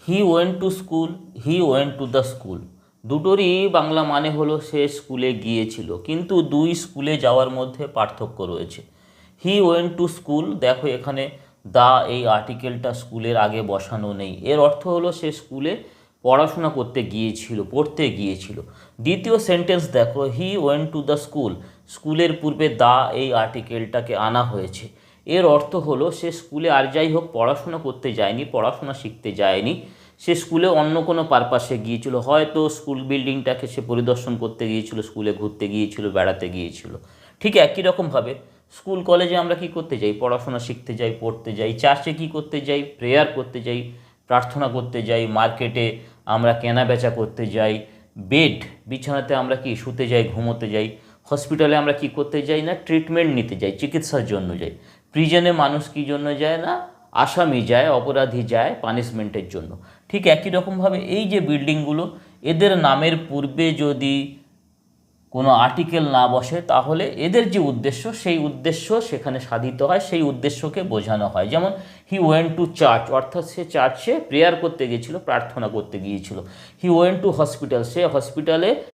He went to school, he went to the school, দুটোরই বাংলা মানে হলো সে স্কুলে গিয়েছিল, কিন্তু দুই স্কুলে যাওয়ার মধ্যে পার্থক্য রয়েছে। হি ওয়েন্ট টু স্কুল, দেখো এখানে দা এই আর্টিকেলটা স্কুলের আগে বসানো নেই, এর অর্থ হলো সে স্কুলে পড়াশোনা করতে গিয়েছিল, পড়তে গিয়েছিল। দ্বিতীয় সেন্টেন্স দেখো, he went to the school, স্কুলের পূর্বে দা এই আর্টিকেলটাকে আনা হয়েছে, এর অর্থ হলো সে স্কুলে আর যাই হোক পড়াশোনা করতে যায়নি, পড়াশোনা শিখতে যায়নি, সে স্কুলে অন্য কোনো পারপাসে গিয়েছিল, হয়তো স্কুল বিল্ডিংটাকে সে পরিদর্শন করতে গিয়েছিল, স্কুলে ঘুরতে গিয়েছিল, বেড়াতে গিয়েছিল। ঠিক একই রকমভাবে স্কুল কলেজে আমরা কি করতে যাই? পড়াশোনা শিখতে যাই, পড়তে যাই। চার্চে কি করতে যাই? প্রেয়ার করতে যাই, প্রার্থনা করতে যাই। মার্কেটে আমরা কেনা বেচা করতে যাই। বেড, বিছানাতে আমরা কি শুতে যাই, ঘুমোতে যাই। হসপিটালে আমরা কি করতে যাই? না ট্রিটমেন্ট নিতে যাই, চিকিৎসার জন্য যাই। প্রিজনে মানুষ কী জন্য যায়? না আসামি যায়, অপরাধী যায় পানিশমেন্টের জন্য। ঠিক একই রকমভাবে এই যে বিল্ডিংগুলো, এদের নামের পূর্বে যদি কোনো আর্টিকেল না বসে, তাহলে এদের যে উদ্দেশ্য, সেই উদ্দেশ্য সেখানে সাধিত হয়, সেই উদ্দেশ্যকে বোঝানো হয়। যেমন হি ওয়েন্ট টু চার্চ, অর্থাৎ সে চার্চে প্রেয়ার করতে গিয়েছিল, প্রার্থনা করতে গিয়েছিল। হি ওয়েন্ট টু হসপিটাল, সে হসপিটালে